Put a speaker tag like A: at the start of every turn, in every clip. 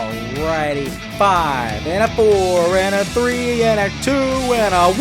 A: Alrighty, 5 and a 4 and a 3 and a 2 and a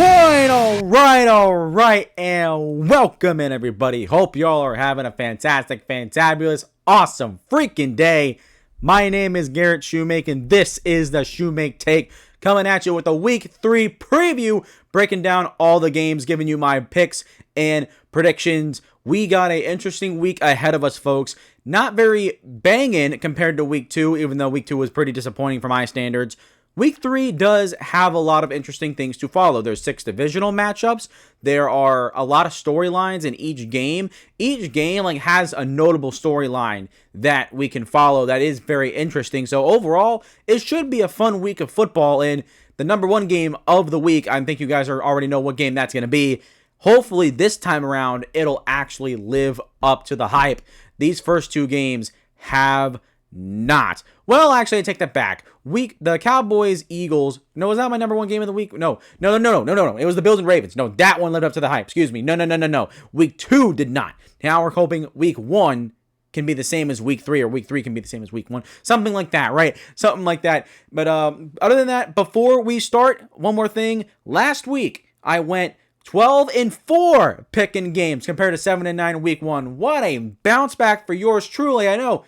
A: 1. Alright, and welcome in everybody. Hope y'all are having a fantastic, fantabulous, awesome freaking day. My name is Garrett Shoemake, and this is the SHOUTOUT, coming at you with a Week 3 preview, breaking down all the games, giving you my picks and predictions. We got an interesting week ahead of us, folks. Not very banging compared to Week 2, even though Week 2 was pretty disappointing for my standards. Week 3 does have a lot of interesting things to follow. There's 6 divisional matchups. There are a lot of storylines in each game. Each game has a notable storyline that we can follow that is very interesting. So overall, it should be a fun week of football. And the number one game of the week, I think you guys already know what game that's going to be. Hopefully this time around, it'll actually live up to the hype. These first 2 games have not. Well, actually, I take that back. The Cowboys, Eagles. No, was that my number one game of the week? No. It was the Bills and Ravens. No, that one lived up to the hype. Excuse me. No. Week 2 did not. Now we're hoping Week 1 can be the same as Week 3, or Week 3 can be the same as Week 1. Something like that, right? Something like that. But other than that, before we start, one more thing. Last week, I went 12-4 picking games compared to 7-9 Week 1. What a bounce back for yours truly. I know.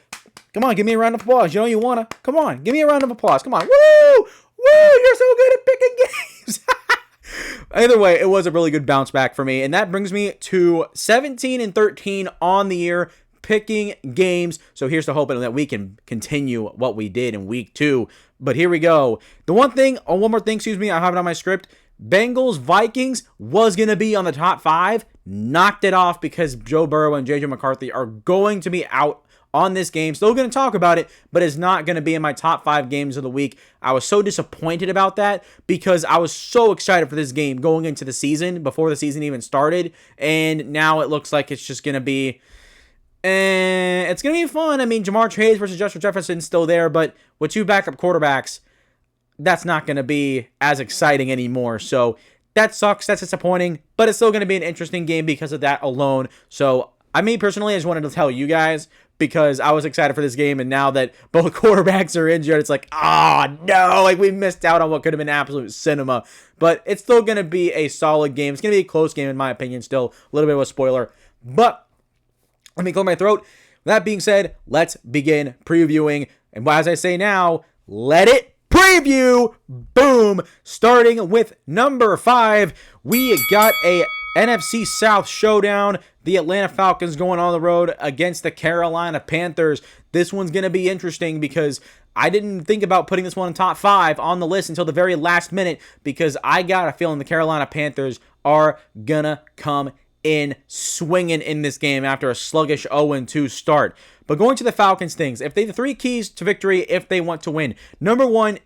A: Come on, give me a round of applause. You know you want to. Come on, give me a round of applause. Come on. Woo! You're so good at picking games. Either way, it was a really good bounce back for me. And that brings me to 17-13 on the year picking games. So here's to hoping that we can continue what we did in Week 2. But here we go. One more thing, I have it on my script. Bengals Vikings was going to be on the top 5. Knocked it off because Joe Burrow and JJ McCarthy are going to be out on this game. Still going to talk about it, but it's not going to be in my top 5 games of the week. I was so disappointed about that because I was so excited for this game going into the season before the season even started. And now it looks like it's just going to be... it's going to be fun. I mean, Jamar Chase versus Justin Jefferson's still there, but with 2 backup quarterbacks, that's not going to be as exciting anymore. So that sucks. That's disappointing, but it's still going to be an interesting game because of that alone. So I personally, I just wanted to tell you guys because I was excited for this game. And now that both quarterbacks are injured, it's like, no, we missed out on what could have been absolute cinema, but it's still going to be a solid game. It's going to be a close game in my opinion. Still a little bit of a spoiler, but let me clear my throat. That being said, let's begin previewing. And as I say now, let it preview. Boom. Starting with number 5, we got a NFC South showdown. The Atlanta Falcons going on the road against the Carolina Panthers. This one's going to be interesting because I didn't think about putting this one in top 5 on the list until the very last minute because I got a feeling the Carolina Panthers are going to come in swinging in this game after a sluggish 0-2 start. But going to the Falcons things, if they the 3 keys to victory if they want to win. Number 1,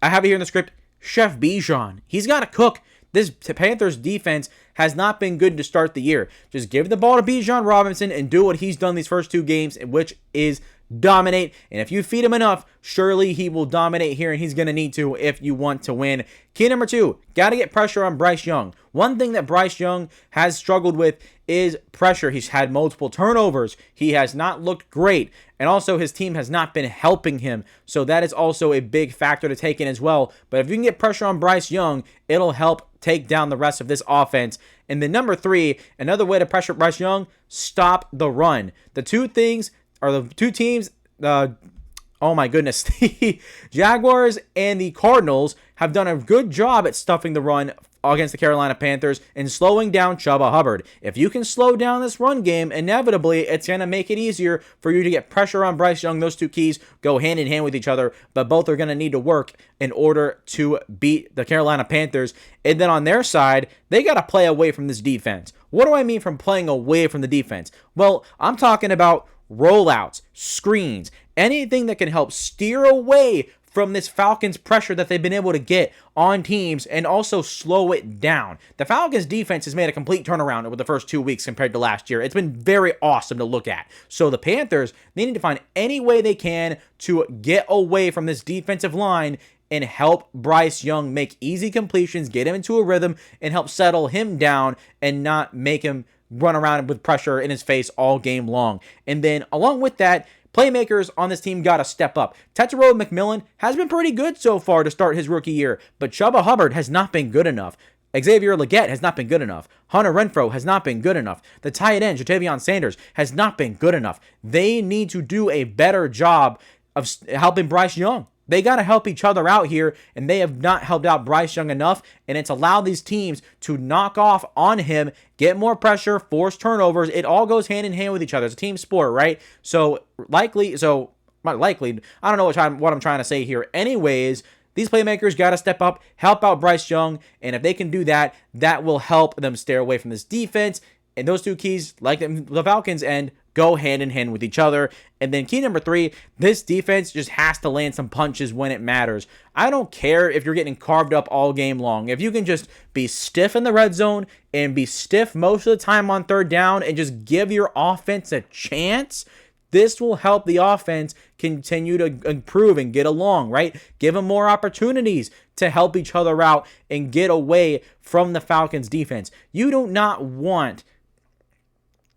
A: I have it here in the script, Chef Bijan. He's got to cook. This Panthers defense has not been good to start the year. Just give the ball to Bijan Robinson and do what he's done these first 2 games, which is dominate. And if you feed him enough, surely he will dominate here, and he's going to need to if you want to win. Key number 2, got to get pressure on Bryce Young. One thing that Bryce Young has struggled with is pressure. He's had multiple turnovers. He has not looked great. And also his team has not been helping him. So that is also a big factor to take in as well. But if you can get pressure on Bryce Young, it'll help take down the rest of this offense. And then number 3, another way to pressure Bryce Young, stop the run. The 2 things are the 2 teams, oh my goodness, the Jaguars and the Cardinals have done a good job at stuffing the run against the Carolina Panthers and slowing down Chuba Hubbard. If you can slow down this run game, inevitably it's going to make it easier for you to get pressure on Bryce Young. Those 2 keys go hand in hand with each other, but both are going to need to work in order to beat the Carolina Panthers. And then on their side, they got to play away from this defense. What do I mean from playing away from the defense? Well, I'm talking about rollouts, screens, anything that can help steer away from this Falcons pressure that they've been able to get on teams and also slow it down. The Falcons defense has made a complete turnaround over the first 2 weeks compared to last year. It's been very awesome to look at. So the Panthers, they need to find any way they can to get away from this defensive line and help Bryce Young make easy completions, get him into a rhythm, and help settle him down and not make him run around with pressure in his face all game long. And then along with that, Playmakers on this team got to step up. Tetairoa McMillan has been pretty good so far to start his rookie year, but Chuba Hubbard has not been good enough. Xavier Legette has not been good enough. Hunter Renfrow has not been good enough. The tight end, Jatavion Sanders, has not been good enough. They need to do a better job of helping Bryce Young. They got to help each other out here, and they have not helped out Bryce Young enough, and it's allowed these teams to knock off on him, get more pressure, force turnovers. It all goes hand in hand with each other. It's a team sport, right? Not likely, I don't know what I'm trying to say here. Anyways, these playmakers got to step up, help out Bryce Young, and if they can do that, that will help them steer away from this defense. And those two keys, like the Falcons end, go hand in hand with each other. And then key number 3, this defense just has to land some punches when it matters. I don't care if you're getting carved up all game long. If you can just be stiff in the red zone and be stiff most of the time on third down and just give your offense a chance, this will help the offense continue to improve and get along, right? Give them more opportunities to help each other out and get away from the Falcons defense. You do not want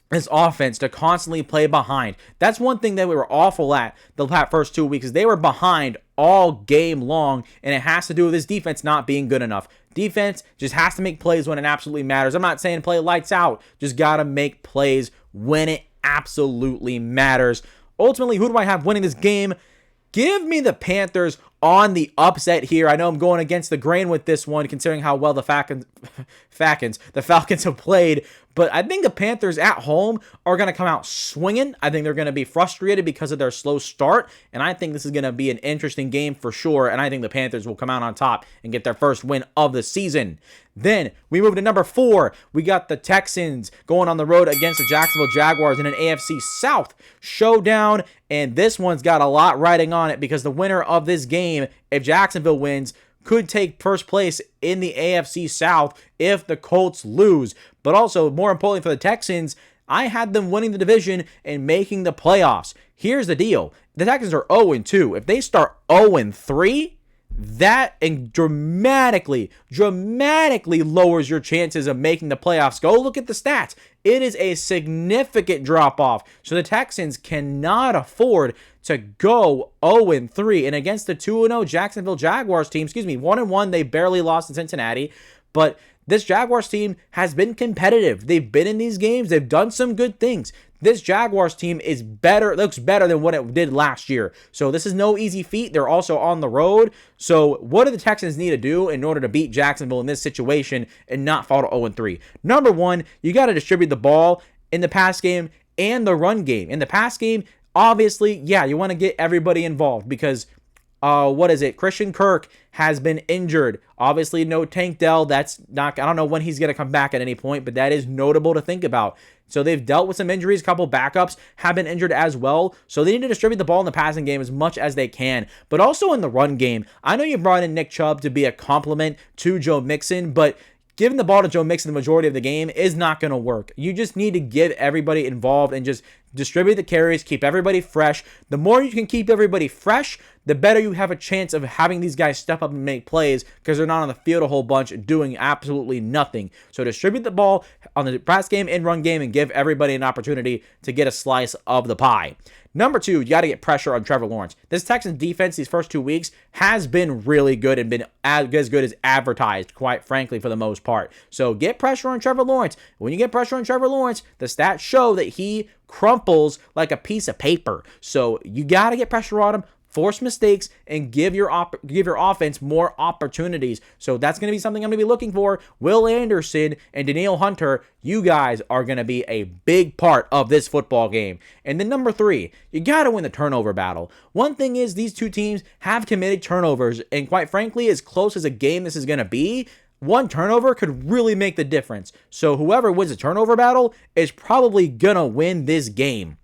A: this offense to constantly play behind. That's one thing that we were awful at the first 2 weeks, is they were behind all game long, and it has to do with this defense not being good enough. Defense just has to make plays when it absolutely matters. I'm not saying play lights out, just got to make plays when it absolutely matters. Ultimately, who do I have winning this game? Give me the Panthers on the upset here. I know I'm going against the grain with this one, considering how well the Falcons have played. But I think the Panthers at home are going to come out swinging. I think they're going to be frustrated because of their slow start. And I think this is going to be an interesting game for sure. And I think the Panthers will come out on top and get their first win of the season. Then we move to number 4. We got the Texans going on the road against the Jacksonville Jaguars in an AFC South showdown. And this one's got a lot riding on it, because the winner of this game, if Jacksonville wins, could take first place in the AFC South if the Colts lose. But also, more importantly for the Texans, I had them winning the division and making the playoffs. Here's the deal. The Texans are 0-2. If they start 0-3, that dramatically lowers your chances of making the playoffs. Go look at the stats. It is a significant drop-off. So the Texans cannot afford to go 0-3. And against the 2-0 Jacksonville Jaguars team, 1-1, they barely lost in Cincinnati. But this Jaguars team has been competitive. They've been in these games. They've done some good things. This Jaguars team is looks better than what it did last year. So this is no easy feat. They're also on the road. So what do the Texans need to do in order to beat Jacksonville in this situation and not fall to 0-3? Number 1, you got to distribute the ball in the pass game and the run game. In the pass game, obviously, yeah, you want to get everybody involved, because Christian Kirk has been injured. Obviously, no Tank Dell. That's not, I don't know when he's going to come back at any point, but that is notable to think about. So they've dealt with some injuries. A couple backups have been injured as well. So they need to distribute the ball in the passing game as much as they can. But also in the run game, I know you brought in Nick Chubb to be a compliment to Joe Mixon, but giving the ball to Joe Mixon the majority of the game is not going to work. You just need to get everybody involved and just distribute the carries, keep everybody fresh. The more you can keep everybody fresh, the better you have a chance of having these guys step up and make plays, because they're not on the field a whole bunch doing absolutely nothing. So distribute the ball on the pass game and run game and give everybody an opportunity to get a slice of the pie. Number 2, you got to get pressure on Trevor Lawrence. This Texans defense these first 2 weeks has been really good and been as good as advertised, quite frankly, for the most part. So get pressure on Trevor Lawrence. When you get pressure on Trevor Lawrence, the stats show that he crumples like a piece of paper. So you got to get pressure on him, force mistakes, and give your offense more opportunities. So that's going to be something I'm going to be looking for. Will Anderson and Danielle Hunter, you guys are going to be a big part of this football game. And then number 3, you got to win the turnover battle. One thing is, these two teams have committed turnovers, and quite frankly, as close as a game this is going to be, one turnover could really make the difference. So whoever wins the turnover battle is probably going to win this game.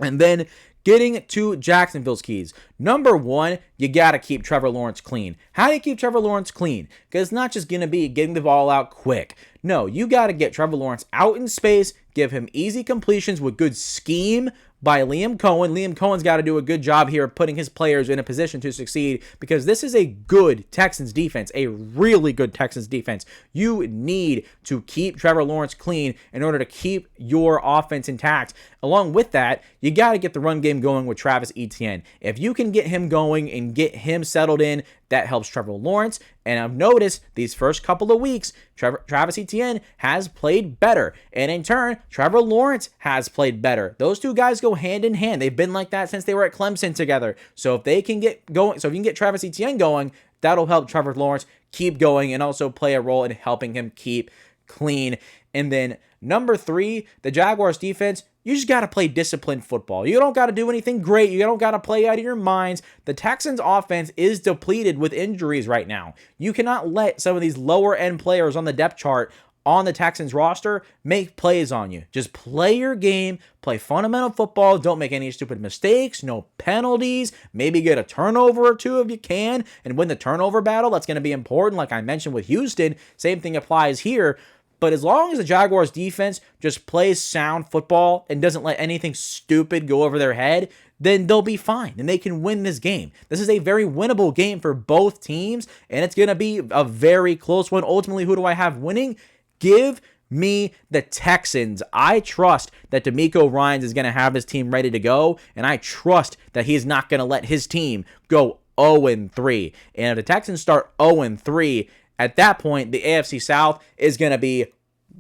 A: And then getting to Jacksonville's keys. Number 1, you got to keep Trevor Lawrence clean. How do you keep Trevor Lawrence clean? Because it's not just going to be getting the ball out quick. No, you got to get Trevor Lawrence out in space, give him easy completions with good scheme, by Liam Cohen. Liam Cohen's got to do a good job here of putting his players in a position to succeed because this is a good Texans defense, a really good Texans defense. You need to keep Trevor Lawrence clean in order to keep your offense intact. Along with that, you got to get the run game going with Travis Etienne. If you can get him going and get him settled in, that helps Trevor Lawrence. And I've noticed these first couple of weeks, Travis Etienne has played better. And in turn, Trevor Lawrence has played better. Those two guys go hand in hand. They've been like that since they were at Clemson together. So if they can get going, so if you can get Travis Etienne going, that'll help Trevor Lawrence keep going and also play a role in helping him keep clean. And then number 3, the Jaguars defense, you just got to play disciplined football. You don't got to do anything great. You don't got to play out of your minds. The Texans offense is depleted with injuries right now. You cannot let some of these lower end players on the depth chart on the Texans roster make plays on you. Just play your game, play fundamental football, don't make any stupid mistakes, no penalties, maybe get a turnover or two if you can, and win the turnover battle. That's going to be important, like I mentioned with Houston. Same thing applies here. But as long as the Jaguars defense just plays sound football and doesn't let anything stupid go over their head, then they'll be fine and they can win this game. This is a very winnable game for both teams, and it's going to be a very close one. Ultimately, who do I have winning? Give me the Texans. I trust that DeMeco Ryans is going to have his team ready to go, and I trust that he's not going to let his team go 0-3. And if the Texans start 0-3, at that point, the AFC South is going to be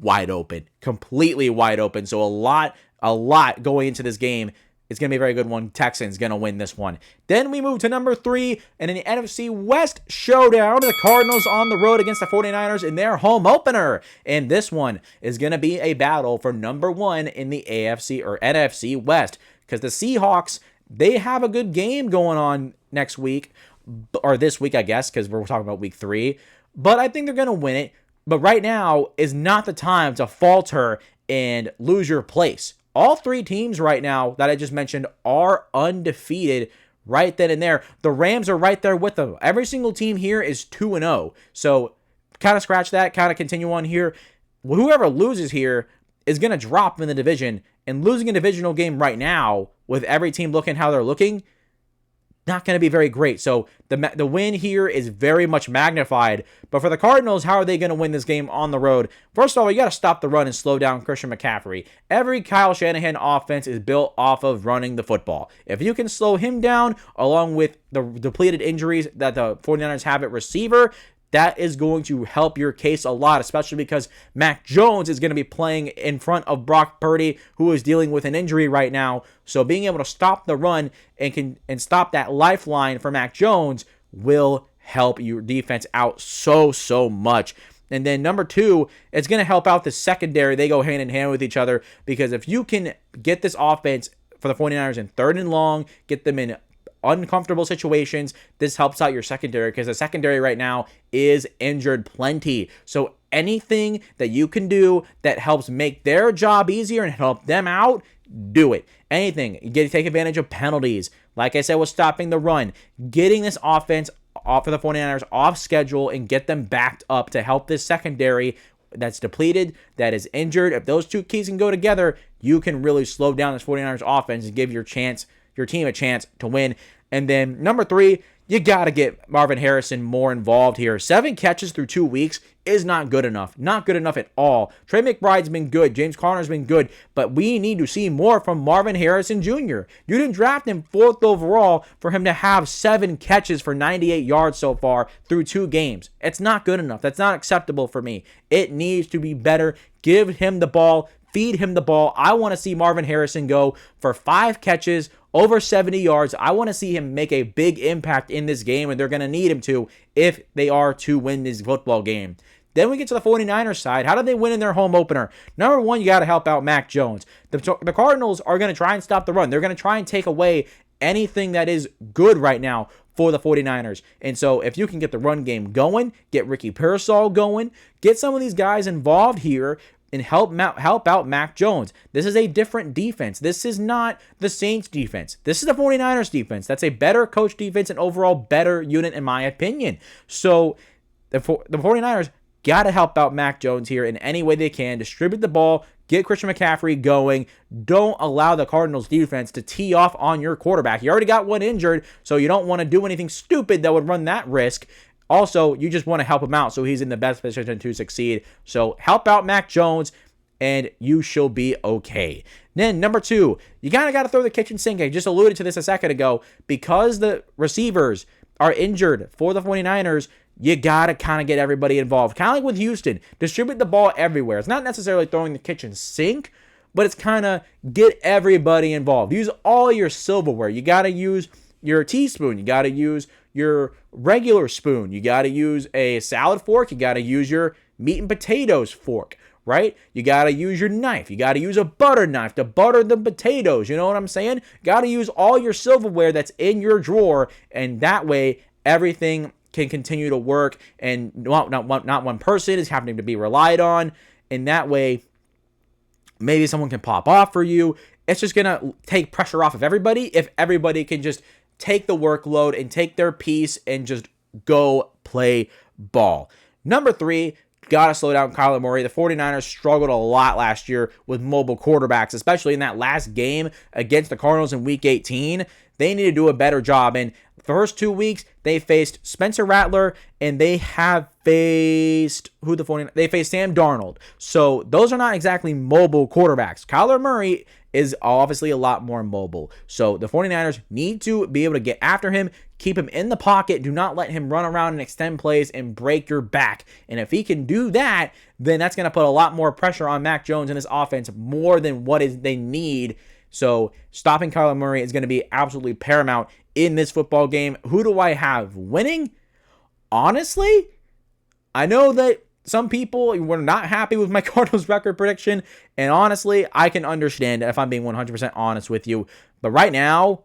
A: wide open, completely wide open. So a lot going into this game. It's going to be a very good one. Texans going to win this one. Then we move to number 3, and in the NFC West showdown, the Cardinals on the road against the 49ers in their home opener. And this one is going to be a battle for number 1 in the AFC or NFC West, because the Seahawks, they have a good game going on next week, or this week, I guess, because we're talking about week 3. But I think they're going to win it. But right now is not the time to falter and lose your place. All 3 teams right now that I just mentioned are undefeated right then and there. The Rams are right there with them. Every single team here is 2-0. So kind of scratch that, kind of continue on here. Whoever loses here is going to drop in the division. And losing a divisional game right now with every team looking how they're looking, not going to be very great. So the win here is very much magnified. But for the Cardinals, how are they going to win this game on the road? First of all, you got to stop the run and slow down Christian McCaffrey. Every Kyle Shanahan offense is built off of running the football. If you can slow him down, along with the depleted injuries that the 49ers have at receiver, that is going to help your case a lot, especially because Mac Jones is going to be playing in front of Brock Purdy, who is dealing with an injury right now. So being able to stop the run and stop that lifeline for Mac Jones will help your defense out so much. And then number 2, it's going to help out the secondary. They go hand in hand with each other, because if you can get this offense for the 49ers in 3rd and long, get them in uncomfortable situations, this helps out your secondary, because the secondary right now is injured plenty. So anything that you can do that helps make their job easier and help them out, do it. Anything. You get to take advantage of penalties. Like I said, with stopping the run, getting this offense off for the 49ers off schedule and get them backed up to help this secondary that's depleted, that is injured. If those two keys can go together, you can really slow down this 49ers offense and give your team a chance to win. And then number 3, you got to get Marvin Harrison more involved here. 7 catches through 2 weeks is not good enough. Not good enough at all. Trey McBride's been good. James Conner's been good. But we need to see more from Marvin Harrison Jr. You didn't draft him 4th overall for him to have 7 catches for 98 yards so far through 2 games. It's not good enough. That's not acceptable for me. It needs to be better. Give him the ball. Feed him the ball. I want to see Marvin Harrison go for 5 catches, over 70 yards. I want to see him make a big impact in this game, and they're going to need him to if they are to win this football game. Then we get to the 49ers side. How do they win in their home opener? Number 1, you got to help out Mac Jones. The Cardinals are going to try and stop the run. They're going to try and take away anything that is good right now for the 49ers. And so if you can get the run game going, get Ricky Pearsall going, get some of these guys involved here, and help out Mac Jones. This is a different defense. This is not the Saints defense. This is the 49ers defense. That's a better coach defense and overall better unit in my opinion. So the 49ers got to help out Mac Jones here in any way they can. Distribute the ball. Get Christian McCaffrey going. Don't allow the Cardinals defense to tee off on your quarterback. You already got one injured, so you don't want to do anything stupid that would run that risk. Also, you just want to help him out so he's in the best position to succeed. So help out Mac Jones, and you shall be okay. Then number 2, you kind of got to throw the kitchen sink. I just alluded to this a second ago. Because the receivers are injured for the 49ers, you got to kind of get everybody involved. Kind of like with Houston. Distribute the ball everywhere. It's not necessarily throwing the kitchen sink, but it's kind of get everybody involved. Use all your silverware. You got to use your teaspoon. You got to use your regular spoon. You got to use a salad fork. You got to use your meat and potatoes fork, right? You got to use your knife. You got to use a butter knife to butter the potatoes. You know what I'm saying? Got to use all your silverware that's in your drawer, and that way everything can continue to work, and not one person is happening to be relied on, and that way maybe someone can pop off for you. It's just going to take pressure off of everybody if everybody can just take the workload and take their piece and just go play ball. Number 3, got to slow down Kyler Murray. The 49ers struggled a lot last year with mobile quarterbacks, especially in that last game against the Cardinals in Week 18. They need to do a better job. And the first 2 weeks, they faced Spencer Rattler, and they have faced they faced Sam Darnold. So those are not exactly mobile quarterbacks. Kyler Murray is obviously a lot more mobile. So the 49ers need to be able to get after him, keep him in the pocket. Do not let him run around and extend plays and break your back. And if he can do that, then that's going to put a lot more pressure on Mac Jones and his offense, more than they need. So stopping Kyler Murray is going to be absolutely paramount in this football game. Who do I have winning? Honestly, I know that some people were not happy with my Cardinals record prediction, and honestly, I can understand if I'm being 100% honest with you. But right now,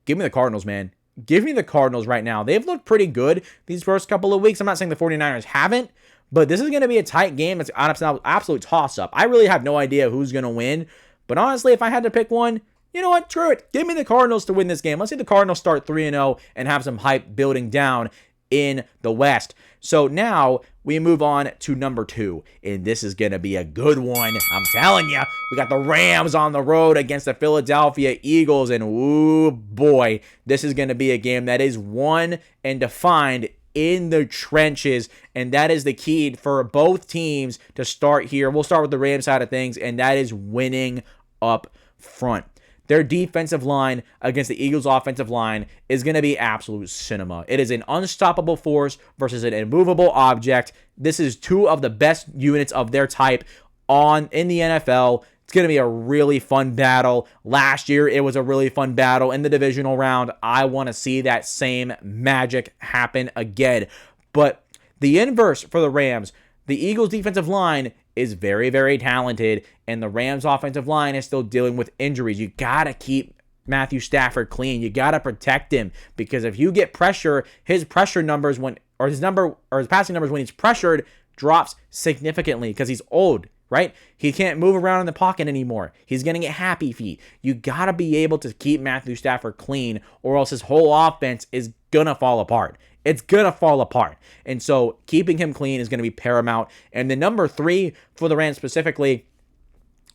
A: give me the Cardinals, man. Give me the Cardinals right now. They've looked pretty good these first couple of weeks. I'm not saying the 49ers haven't, but this is going to be a tight game. It's an absolute toss-up. I really have no idea who's going to win. But honestly, if I had to pick one, you know what? Screw it. Give me the Cardinals to win this game. Let's see the Cardinals start 3-0 and have some hype building down in the West. So now we move on to number 2, and this is going to be a good one. I'm telling you, we got the Rams on the road against the Philadelphia Eagles, and ooh boy, this is going to be a game that is won and defined in the trenches, and that is the key for both teams to start here. We'll start with the Rams side of things, and that is winning up front. Their defensive line against the Eagles' offensive line is going to be absolute cinema. It is an unstoppable force versus an immovable object. This is 2 of the best units of their type in the NFL. It's going to be a really fun battle. Last year, it was a really fun battle in the divisional round. I want to see that same magic happen again. But the inverse for the Rams, the Eagles' defensive line is very, very talented, and the Rams' offensive line is still dealing with injuries. You got to keep Matthew Stafford clean. You got to protect him, because if you get pressure, his pressure numbers his passing numbers when he's pressured drops significantly because he's old, right? He can't move around in the pocket anymore. He's going to get happy feet. You got to be able to keep Matthew Stafford clean, or else his whole offense is going to fall apart. It's going to fall apart. And so keeping him clean is going to be paramount. And the number 3 for the Rams specifically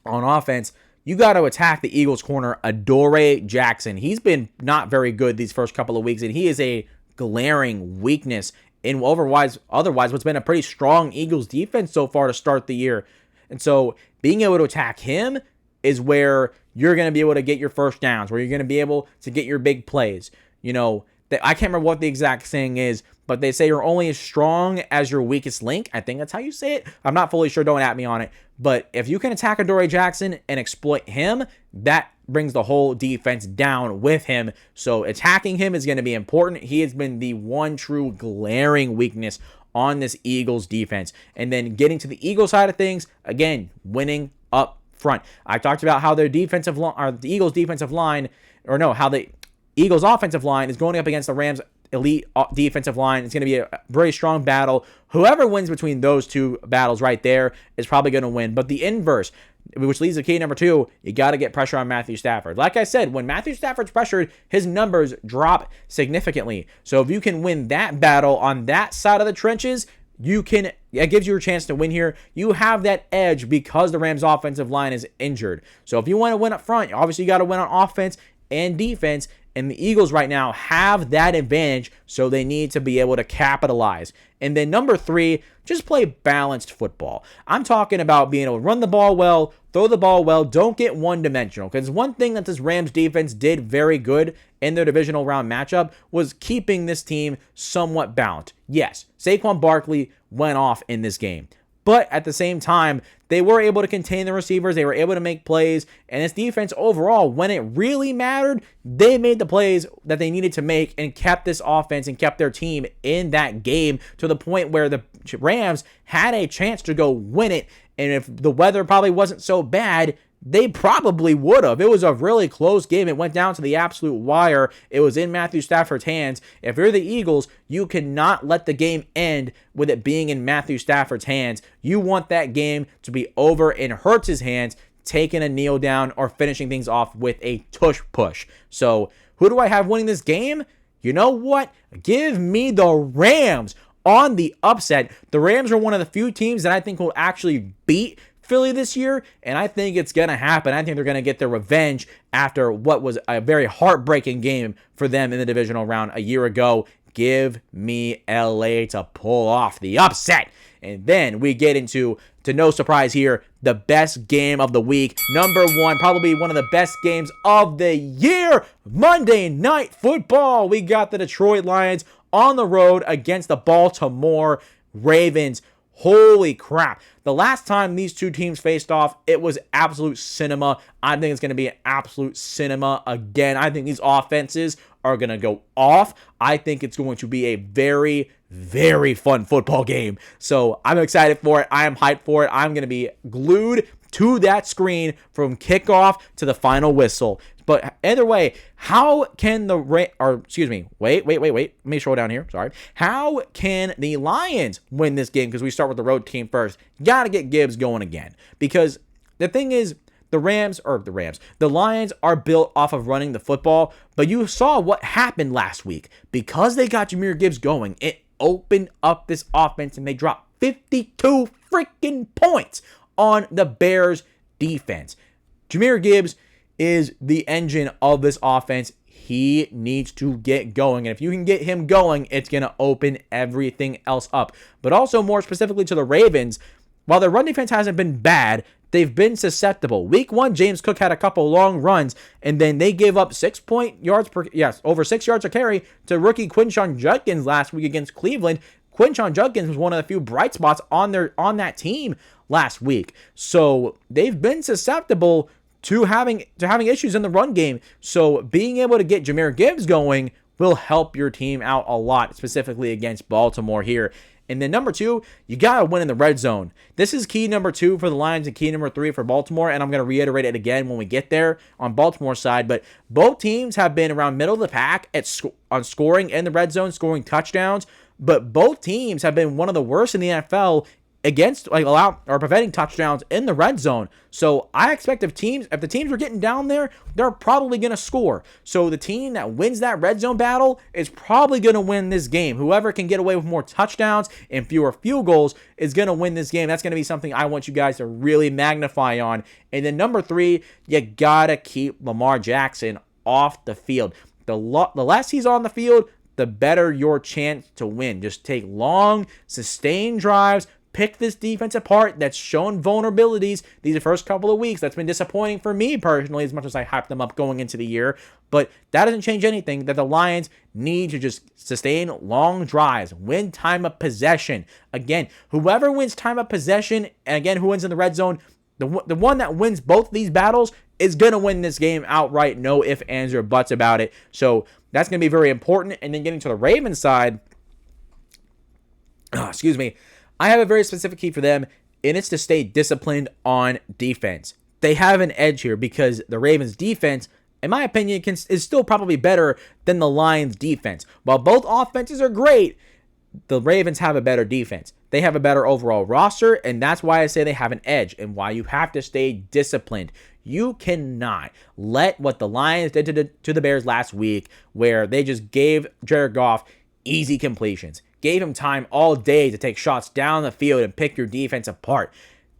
A: on offense, you got to attack the Eagles corner, Adoree Jackson. He's been not very good these first couple of weeks, and he is a glaring weakness in otherwise what's been a pretty strong Eagles defense so far to start the year. And so being able to attack him is where you're going to be able to get your first downs, where you're going to be able to get your big plays. You know, I can't remember what the exact saying is, but they say you're only as strong as your weakest link. I think that's how you say it. I'm not fully sure. Don't at me on it. But if you can attack Adoree Jackson and exploit him, that brings the whole defense down with him. So attacking him is going to be important. He has been the one true glaring weakness on this Eagles defense. And then getting to the Eagles side of things, again, winning up front. I talked about how their defensive line, or the Eagles defensive line, how the Eagles offensive line is going up against the Rams elite defensive line. It's going to be a very strong battle. Whoever wins between those 2 battles right there is probably going to win. But the inverse, which leads to key number 2, you got to get pressure on Matthew Stafford. Like I said, when Matthew Stafford's pressured, his numbers drop significantly. So if you can win that battle on that side of the trenches, you can it gives you a chance to win here. You have that edge because the Rams' offensive line is injured. So if you want to win up front, obviously you got to win on offense and defense. And the Eagles right now have that advantage, so they need to be able to capitalize. And then number 3, just play balanced football. I'm talking about being able to run the ball well, throw the ball well, don't get one-dimensional. Because one thing that this Rams defense did very good in their divisional round matchup was keeping this team somewhat balanced. Yes, Saquon Barkley went off in this game. But at the same time, they were able to contain the receivers. They were able to make plays. And this defense overall, when it really mattered, they made the plays that they needed to make and kept this offense and kept their team in that game to the point where the Rams had a chance to go win it. And if the weather probably wasn't so bad, they probably would have. It was a really close game. It went down to the absolute wire. It was in Matthew Stafford's hands. If you're the Eagles, you cannot let the game end with it being in Matthew Stafford's hands. You want that game to be over in Hurts' hands, taking a kneel down or finishing things off with a tush push. So who do I have winning this game? You know what? Give me the Rams on the upset. The Rams are one of the few teams that I think will actually beat Philly this year, and I think it's going to happen. I think they're going to get their revenge after what was a very heartbreaking game for them in the divisional round a year ago. Give me LA to pull off the upset. And then we get into, to no surprise here, the best game of the week. Number 1, probably one of the best games of the year. Monday Night Football. We got the Detroit Lions on the road against the Baltimore Ravens. Holy crap. The last time these two teams faced off, it was absolute cinema. I think it's going to be an absolute cinema again. I think these offenses are going to go off. I think it's going to be a very, very fun football game. So I'm excited for it. I am hyped for it. I'm going to be glued to that screen from kickoff to the final whistle. But either way, how can wait. Let me scroll down here. Sorry. How can the Lions win this game? Because we start with the road team first. Got to get Gibbs going again. Because the thing is, the Lions are built off of running the football. But you saw what happened last week. Because they got Jahmyr Gibbs going, it opened up this offense and they dropped 52 freaking points on the Bears defense. Jahmyr Gibbs is the engine of this offense. He needs to get going. And if you can get him going, it's going to open everything else up. But also more specifically to the Ravens, while their run defense hasn't been bad, they've been susceptible. Week 1, James Cook had a couple long runs, and then they gave up over 6 yards per carry to rookie Quinshon Judkins last week against Cleveland. Quinshon Judkins was one of the few bright spots on that team last week. So they've been susceptible to having issues in the run game. So being able to get Jahmyr Gibbs going will help your team out a lot, specifically against Baltimore here. And then number 2, you got to win in the red zone. This is key number 2 for the Lions and key number 3 for Baltimore, and I'm going to reiterate it again when we get there on Baltimore's side. But both teams have been around middle of the pack on scoring in the red zone, scoring touchdowns. But both teams have been one of the worst in the NFL against preventing touchdowns in the red zone. So I expect if the teams are getting down there, they're probably going to score. So the team that wins that red zone battle is probably going to win this game. Whoever can get away with more touchdowns and fewer field goals is going to win this game. That's going to be something I want you guys to really magnify on. And then number 3, you got to keep Lamar Jackson off the field. The less he's on the field, the better your chance to win. Just take long, sustained drives. Pick this defense apart that's shown vulnerabilities these first couple of weeks. That's been disappointing for me personally, as much as I hyped them up going into the year. But that doesn't change anything, that the Lions need to just sustain long drives, win time of possession. Again, whoever wins time of possession, and again, who wins in the red zone, the one that wins both these battles is going to win this game outright. No ifs, ands, or buts about it. So that's going to be very important. And then getting to the Ravens side, I have a very specific key for them, and it's to stay disciplined on defense. They have an edge here because the Ravens defense, in my opinion, is still probably better than the Lions defense. While both offenses are great, the Ravens have a better defense. They have a better overall roster, and that's why I say they have an edge and why you have to stay disciplined. You cannot let what the Lions did to the Bears last week, where they just gave Jared Goff easy completions. gave him time all day to take shots down the field and pick your defense apart.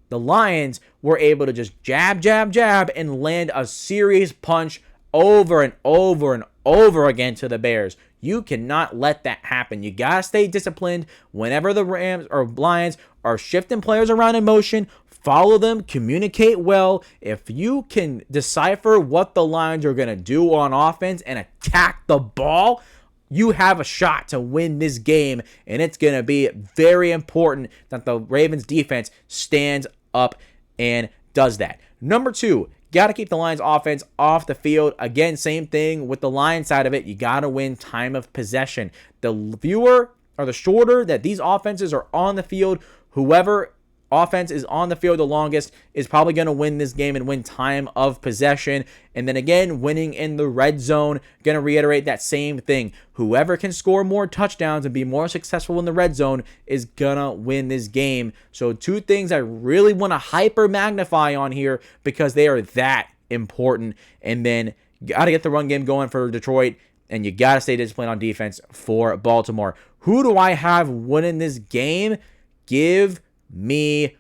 A: The Lions were able to just jab, jab, jab, and land a serious punch over and over and over again to the Bears. You cannot let that happen. You got to stay disciplined whenever the Rams or Lions are shifting players around in motion. Follow them, communicate well. If you can decipher what the Lions are going to do on offense and attack the ball, you have a shot to win this game, and it's going to be very important that the Ravens defense stands up and does that. Number 2, got to keep the Lions offense off the field. Again, same thing with the Lions side of it. You got to win time of possession. The fewer or the shorter that these offenses are on the field, whoever offense is on the field the longest is probably going to win this game and win time of possession. And then again, winning in the red zone, going to reiterate that same thing. Whoever can score more touchdowns and be more successful in the red zone is going to win this game. So 2 things I really want to hyper magnify on here because they are that important. And then got to get the run game going for Detroit, and you got to stay disciplined on defense for Baltimore. Who do I have winning this game? Give me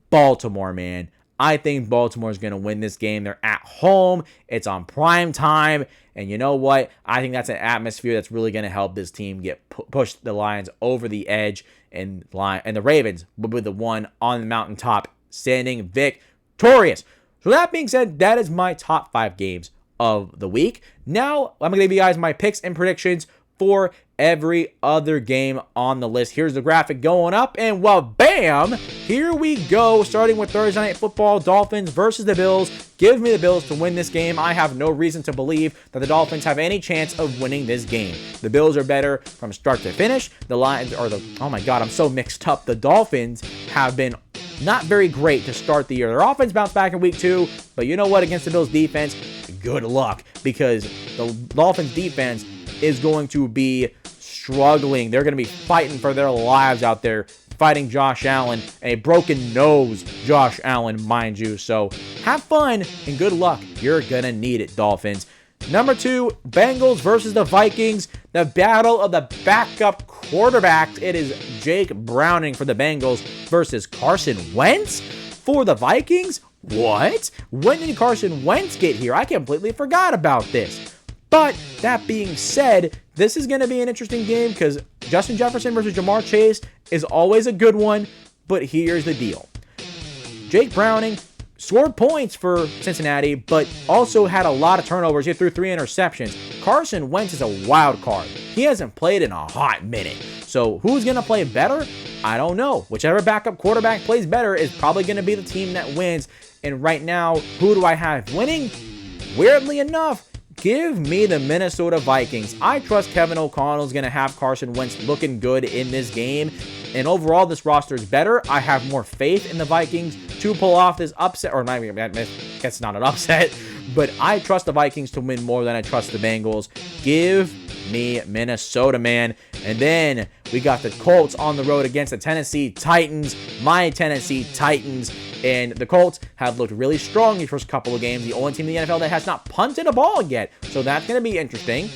A: Baltimore, man. I think Baltimore is going to win this game. They're at home. It's on prime time. And you know what? I think that's an atmosphere that's really going to help this team get push the Lions over the edge. And the Ravens will be the one on the mountaintop standing victorious. So that being said, that is my top 5 games of the week. Now, I'm going to give you guys my picks and predictions for every other game on the list. Here's the graphic going up, and well, bam, here we go. Starting with Thursday Night Football, Dolphins versus the Bills. Give me the Bills to win this game. I have no reason to believe that the Dolphins have any chance of winning this game. The Bills are better from start to finish. The Lions are oh my God, I'm so mixed up. The Dolphins have been not very great to start the year. Their offense bounced back in week 2, but you know what? Against the Bills defense, good luck, because the Dolphins defense is going to be struggling. They're going to be fighting for their lives out there, fighting Josh Allen, a broken nose Josh Allen, mind you. So have fun and good luck. You're going to need it, Dolphins. Number 2, Bengals versus the Vikings. The battle of the backup quarterbacks. It is Jake Browning for the Bengals versus Carson Wentz for the Vikings. What? When did Carson Wentz get here? I completely forgot about this. But that being said, this is going to be an interesting game because Justin Jefferson versus Jamar Chase is always a good one. But here's the deal. Jake Browning scored points for Cincinnati, but also had a lot of turnovers. He threw 3 interceptions. Carson Wentz is a wild card. He hasn't played in a hot minute. So who's going to play better? I don't know. Whichever backup quarterback plays better is probably going to be the team that wins. And right now, who do I have winning? Weirdly enough, give me the Minnesota Vikings. I trust Kevin O'Connell is going to have Carson Wentz looking good in this game. And overall, this roster is better. I have more faith in the Vikings to pull off this upset. Or not, I guess it's not an upset. But I trust the Vikings to win more than I trust the Bengals. Give me Minnesota, man. And then we got the Colts on the road against the Tennessee Titans. My Tennessee Titans. And the Colts have looked really strong these first couple of games. The only team in the NFL that has not punted a ball yet. So that's going to be interesting.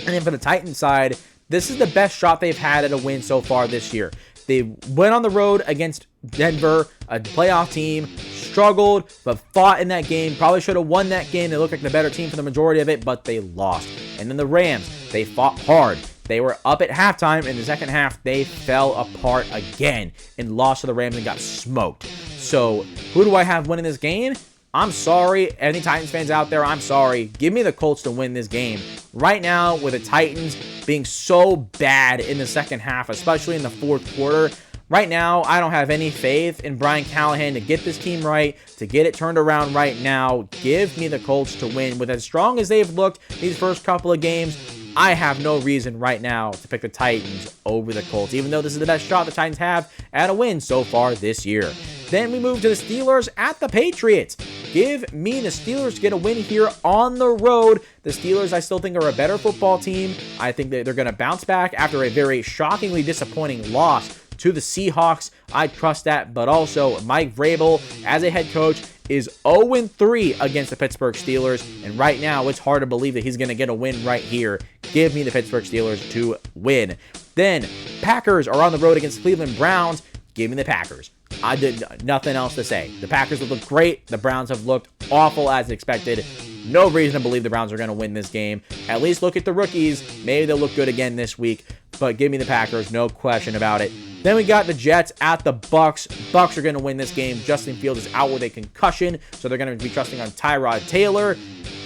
A: And then for the Titans side, this is the best shot they've had at a win so far this year. They went on the road against Denver, a playoff team, struggled, but fought in that game. Probably should have won that game. They looked like the better team for the majority of it, but they lost. And then the Rams, they fought hard. They were up at halftime. In the second half, they fell apart again and lost to the Rams and got smoked. So who do I have winning this game? I'm sorry. Any Titans fans out there, I'm sorry. Give me the Colts to win this game. Right now, with the Titans being so bad in the second half, especially in the fourth quarter, right now, I don't have any faith in Brian Callahan to get this team right, to get it turned around right now. Give me the Colts to win. With as strong as they've looked these first couple of games, I have no reason right now to pick the Titans over the Colts, even though this is the best shot the Titans have at a win so far this year. Then we move to the Steelers at the Patriots. Give me the Steelers to get a win here on the road. The Steelers, I still think, are a better football team. I think that they're going to bounce back after a very shockingly disappointing loss to the Seahawks. I trust that, but also Mike Vrabel as a head coach is 0-3 against the Pittsburgh Steelers, and right now it's hard to believe that he's going to get a win right here. Give me the Pittsburgh Steelers to win. Then, Packers are on the road against the Cleveland Browns. Give me the Packers. I did nothing else to say. The Packers have looked great. The Browns have looked awful as expected. No reason to believe the Browns are going to win this game. At least look at the rookies. Maybe they'll look good again this week, but give me the Packers, no question about it. Then we got the Jets at the Bucks. Bucks are going to win this game. Justin Fields is out with a concussion, so they're going to be trusting on Tyrod Taylor.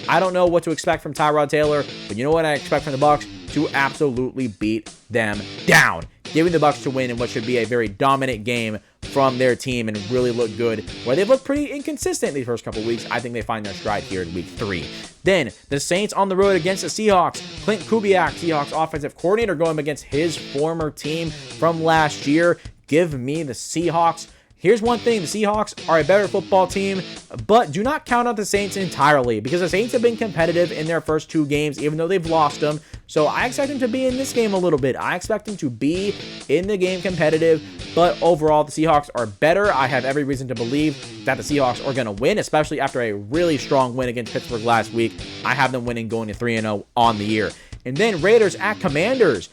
A: I don't know what to expect from Tyrod Taylor, but you know what I expect from the Bucks? To absolutely beat them down. Giving the Bucks to win in what should be a very dominant game from their team and really look good. Where they've looked pretty inconsistent these first couple weeks, I think they find their stride here in week 3. Then, the Saints on the road against the Seahawks. Clint Kubiak, Seahawks offensive coordinator, going against his former team from last year. Give me the Seahawks. Here's one thing, the Seahawks are a better football team, but do not count out the Saints entirely, because the Saints have been competitive in their first 2 games, even though they've lost them. So I expect them to be in this game a little bit. I expect them to be in the game competitive, but overall, the Seahawks are better. I have every reason to believe that the Seahawks are going to win, especially after a really strong win against Pittsburgh last week. I have them winning, going to 3-0 on the year. And then Raiders at Commanders.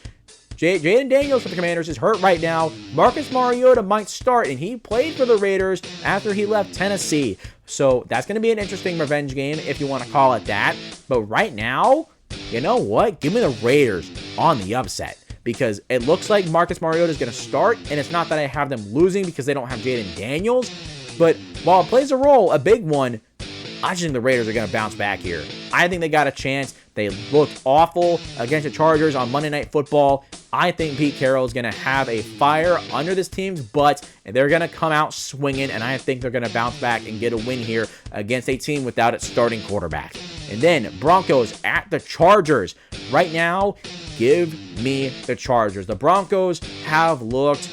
A: Jaden Daniels for the Commanders is hurt right now. Marcus Mariota might start, and he played for the Raiders after he left Tennessee. So that's going to be an interesting revenge game, if you want to call it that. But right now, you know what? Give me the Raiders on the upset, because it looks like Marcus Mariota is going to start, and it's not that I have them losing because they don't have Jaden Daniels. But while it plays a role, a big one, I just think the Raiders are going to bounce back here. I think they got a chance. They looked awful against the Chargers on Monday Night Football. I think Pete Carroll is going to have a fire under this team's butt, and they're going to come out swinging, and I think they're going to bounce back and get a win here against a team without its starting quarterback. And then Broncos at the Chargers. Right now, give me the Chargers. The Broncos have looked...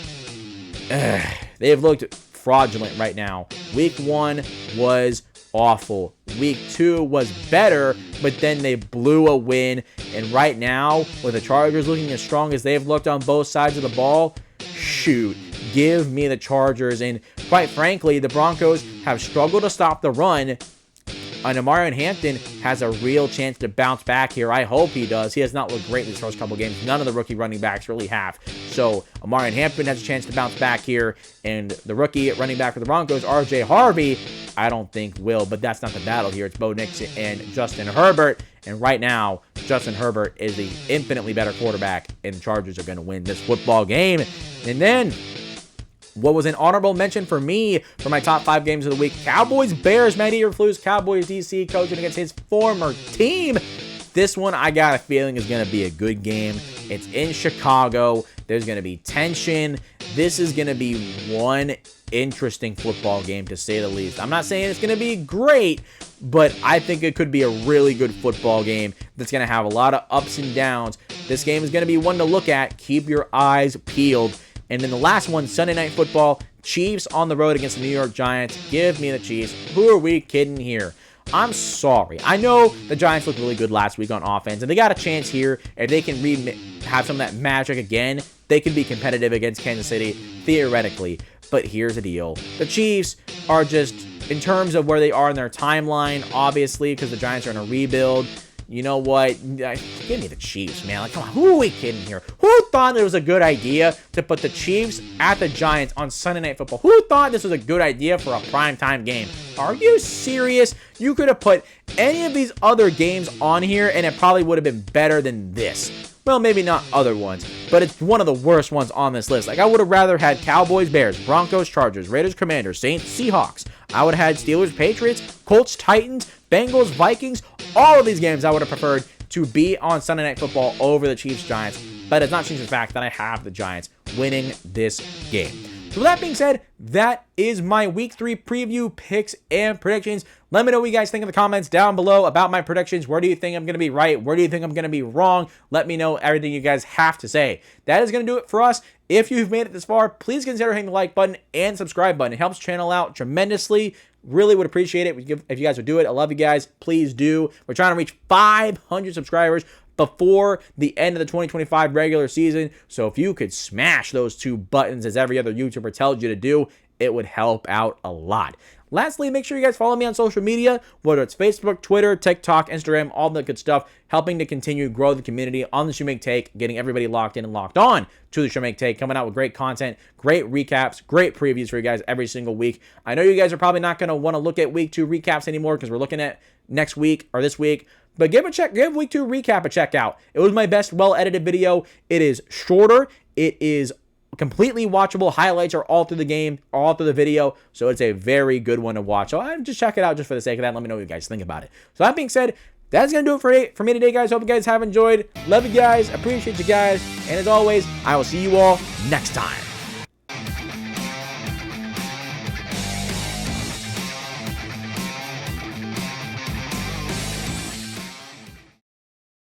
A: they've looked fraudulent right now. Week 1 was awful. Week 2 was better, but then they blew a win. And right now, with the Chargers looking as strong as they've looked on both sides of the ball, shoot, give me the Chargers. And quite frankly, the Broncos have struggled to stop the run. And Omarion Hampton has a real chance to bounce back here. I hope he does. He has not looked great in these first couple games. None of the rookie running backs really have. So Omarion Hampton has a chance to bounce back here. And the rookie running back for the Broncos, RJ Harvey, I don't think will. But that's not the battle here. It's Bo Nixon and Justin Herbert. And right now, Justin Herbert is the infinitely better quarterback. And the Chargers are going to win this football game. And then... what was an honorable mention for me for my top 5 games of the week? Cowboys, Bears, Matt Eberflus, Cowboys DC coaching against his former team. This one, I got a feeling, is going to be a good game. It's in Chicago. There's going to be tension. This is going to be one interesting football game, to say the least. I'm not saying it's going to be great, but I think it could be a really good football game that's going to have a lot of ups and downs. This game is going to be one to look at. Keep your eyes peeled. And then the last one, Sunday Night Football, Chiefs on the road against the New York Giants. Give me the Chiefs. Who are we kidding here? I'm sorry. I know the Giants looked really good last week on offense, and they got a chance here. If they can have some of that magic again, they can be competitive against Kansas City, theoretically. But here's the deal. The Chiefs are just, in terms of where they are in their timeline, obviously, because the Giants are in a rebuild, you know what? Give me the Chiefs, man. Like, come on, who are we kidding here? Who thought it was a good idea to put the Chiefs at the Giants on Sunday Night Football? Who thought this was a good idea for a primetime game? Are you serious? You could have put any of these other games on here, and it probably would have been better than this. Well, maybe not other ones, but it's one of the worst ones on this list. Like, I would have rather had Cowboys, Bears, Broncos, Chargers, Raiders, Commanders, Saints, Seahawks. I would have had Steelers, Patriots, Colts, Titans, Bengals, Vikings. All of these games I would have preferred to be on Sunday Night Football over the Chiefs, Giants, but it does not change the fact that I have the Giants winning this game. So with that being said, that is my Week 3 preview, picks, and predictions. Let me know what you guys think in the comments down below about my predictions. Where do you think I'm going to be right? Where do you think I'm going to be wrong? Let me know everything you guys have to say. That is going to do it for us. If you've made it this far, please consider hitting the like button and subscribe button. It helps the channel out tremendously. Really would appreciate it if you guys would do it. I love you guys. Please do. We're trying to reach 500 subscribers before the end of the 2025 regular season. So if you could smash those 2 buttons as every other YouTuber tells you to do, it would help out a lot. Lastly, make sure you guys follow me on social media, whether it's Facebook, Twitter, TikTok, Instagram, all the good stuff, helping to continue to grow the community on the Shoemake Take, getting everybody locked in and locked on to the Shoemake Take, coming out with great content, great recaps, great previews for you guys every single week. I know you guys are probably not going to want to look at week 2 recaps anymore because we're looking at next week or this week. But give week 2 recap a check out. It was my best well-edited video. It is shorter. It is completely watchable. Highlights are all through the game, all through the video. So it's a very good one to watch. So just check it out just for the sake of that. Let me know what you guys think about it. So that being said, that's going to do it for me today, guys. Hope you guys have enjoyed. Love you guys. Appreciate you guys. And as always, I will see you all next time.